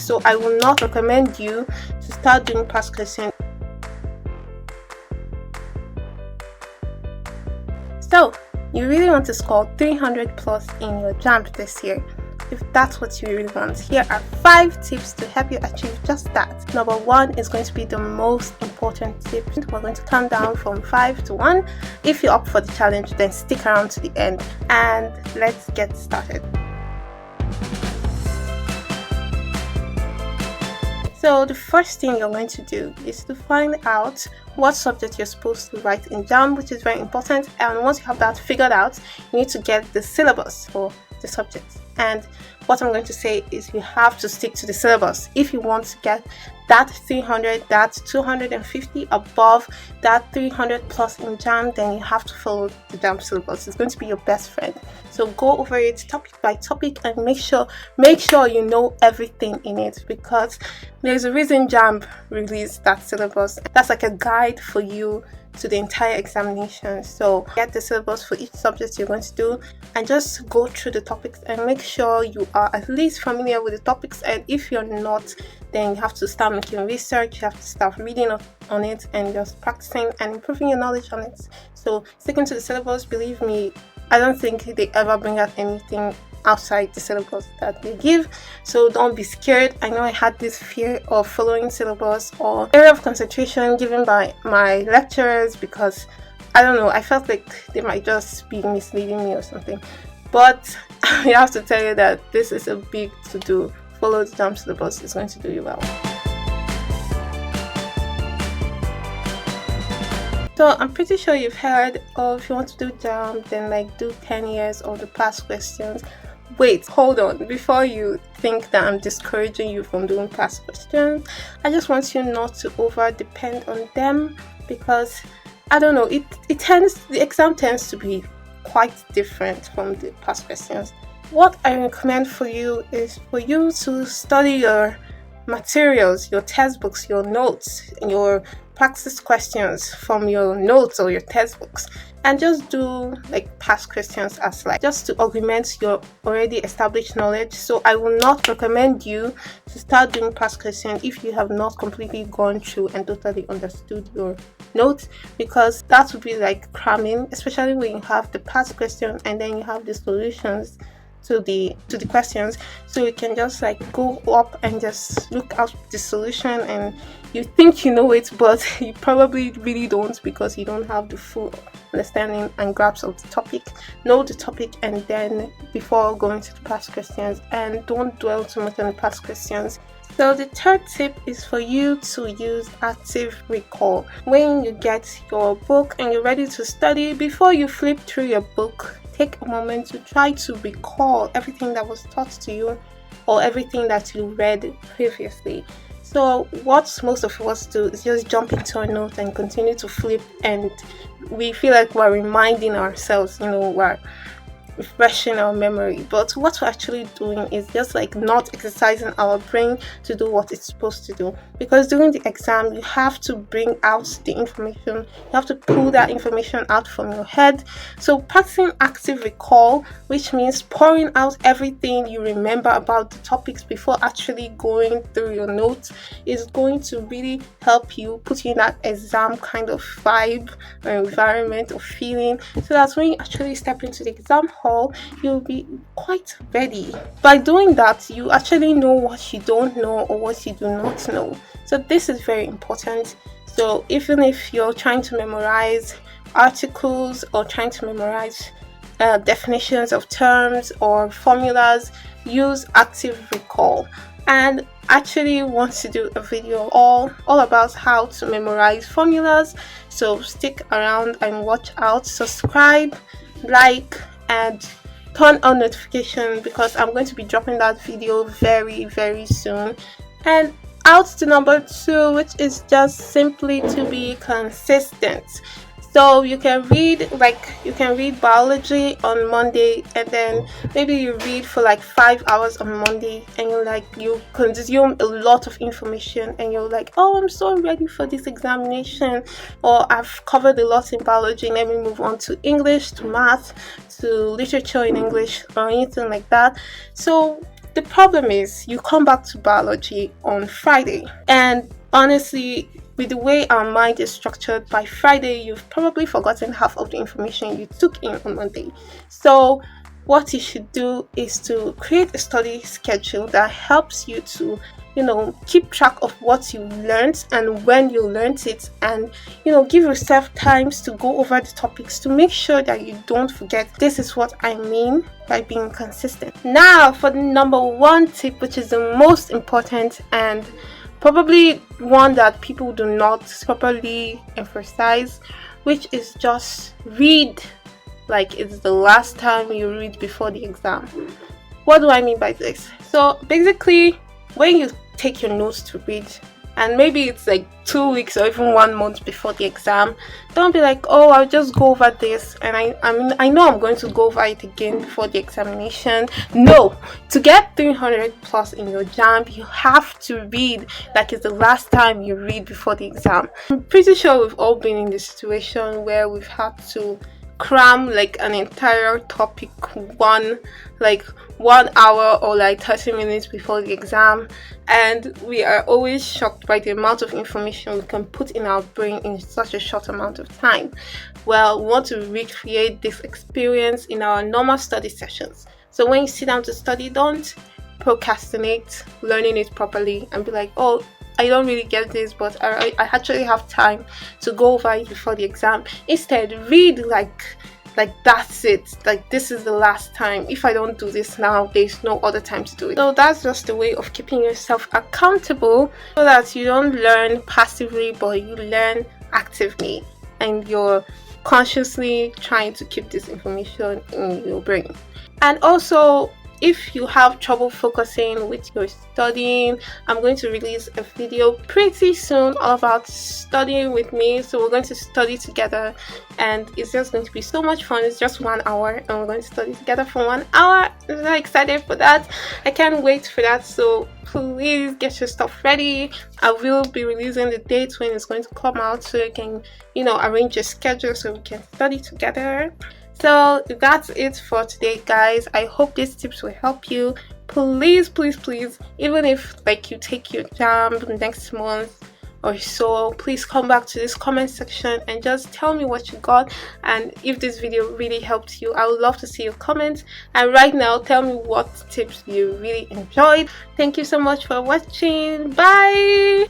so I will not recommend you to start doing past questions. So you really want to score 300 plus in your Jamb this year. If that's what you really want, here are 5 tips to help you achieve just that. Number 1 is going to be the most important tip. We're going to count down from 5 to 1. If you're up for the challenge, then stick around to the end and let's get started. So the first thing you're going to do is to find out what subject you're supposed to write in Jamb, which is very important. And once you have that figured out, you need to get the syllabus for the subject. And what I'm going to say is you have to stick to the syllabus. If you want to get that 300, that 250 above that 300 plus in Jamb, then you have to follow the Jamb syllabus. It's going to be your best friend. So go over it topic by topic and make sure you know everything in it, because there's a reason Jamb released that syllabus. That's like a guide for you to the entire examination. So get the syllabus for each subject you're going to do and just go through the topics and make sure you are at least familiar with the topics. And if you're not, then you have to start making research, you have to start reading on it and just practicing and improving your knowledge on it. So sticking to the syllabus, believe me, I don't think they ever bring out anything outside the syllabus that they give, so don't be scared. I know I had this fear of following syllabus or area of concentration given by my lecturers, because I don't know, I felt like they might just be misleading me or something, but I have to tell you that this is a big to do. Follow the Jamb syllabus, it's going to do you well. So I'm pretty sure you've heard of, if you want to do Jamb, then like do 10 years of the past questions. Wait, hold on. Before you think that I'm discouraging you from doing past questions, I just want you not to over depend on them, because I don't know, the exam tends to be quite different from the past questions. What I recommend for you is for you to study your materials, your textbooks, your notes, your practice questions from your notes or your textbooks, and just do like past questions as like just to augment your already established knowledge. So I will not recommend you to start doing past questions if you have not completely gone through and totally understood your notes, because that would be like cramming, especially when you have the past question and then you have the solutions to the questions. So you can just like go up and just look out the solution and you think you know it, but you probably really don't, because you don't have the full understanding and grasp of the topic. Know the topic and then before going to the past questions, and don't dwell too much on the past questions. So the third tip is for you to use active recall. When you get your book and you're ready to study, before you flip through your book, take a moment to try to recall everything that was taught to you or everything that you read previously. So what most of us do is just jump into a note and continue to flip, and we feel like we're reminding ourselves, we're refreshing our memory. But what we're actually doing is just like not exercising our brain to do what it's supposed to do, because during the exam you have to bring out the information, you have to pull that information out from your head. So practicing active recall, which means pouring out everything you remember about the topics before actually going through your notes, is going to really help you put you in that exam kind of vibe or environment or feeling, so that when you actually step into the exam hall, you'll be quite ready. By doing that, you actually know what you don't know or what you do not know. So this is very important. So even if you're trying to memorize articles or trying to memorize definitions of terms or formulas, use active recall. And actually want to do a video all about how to memorize formulas. So stick around and watch out. Subscribe, like, and turn on notification, because I'm going to be dropping that video very, very soon. And out to number 2, which is just simply to be consistent. So you can read biology on Monday, and then maybe you read for like 5 hours on Monday, and you consume a lot of information, and you're like, oh, I'm so ready for this examination, or I've covered a lot in biology, let me move on to English, to math, to literature in English, or anything like that. So the problem is you come back to biology on Friday, and honestly, with the way our mind is structured, by Friday you've probably forgotten half of the information you took in on Monday. So what you should do is to create a study schedule that helps you to keep track of what you learned and when you learned it, and give yourself times to go over the topics to make sure that you don't forget. This is what I mean by being consistent. Now for the number one tip, which is the most important and probably one that people do not properly emphasize, which is just read like it's the last time you read before the exam. What do I mean by this? So basically, when you take your notes to read, and maybe it's like 2 weeks or even 1 month before the exam, don't be like, oh, I'll just go over this, and I know I'm going to go over it again before the examination. No, to get 300 plus in your Jamb, you have to read like it's the last time you read before the exam. I'm pretty sure we've all been in this situation where we've had to cram like an entire topic 1 hour or like 30 minutes before the exam, and we are always shocked by the amount of information we can put in our brain in such a short amount of time. Well, we want to recreate this experience in our normal study sessions. So when you sit down to study, don't procrastinate learning it properly and be like, oh, I don't really get this, but I actually have time to go over it before the exam. Instead, read like that's it. Like, this is the last time. If I don't do this now, there's no other time to do it. So that's just a way of keeping yourself accountable so that you don't learn passively, but you learn actively, and you're consciously trying to keep this information in your brain. And also, if you have trouble focusing with your studying, I'm going to release a video pretty soon all about studying with me. So we're going to study together, and it's just going to be so much fun. It's just 1 hour, and we're going to study together for 1 hour. I'm so excited for that. I can't wait for that. So please get your stuff ready. I will be releasing the dates when it's going to come out, so you can arrange your schedule so we can study together. So that's it for today, guys. I hope these tips will help you. Please, even if you take your Jamb next month or so, please come back to this comment section and just tell me what you got, and if this video really helped you. I would love to see your comments, and right now tell me what tips you really enjoyed. Thank you so much for watching. Bye.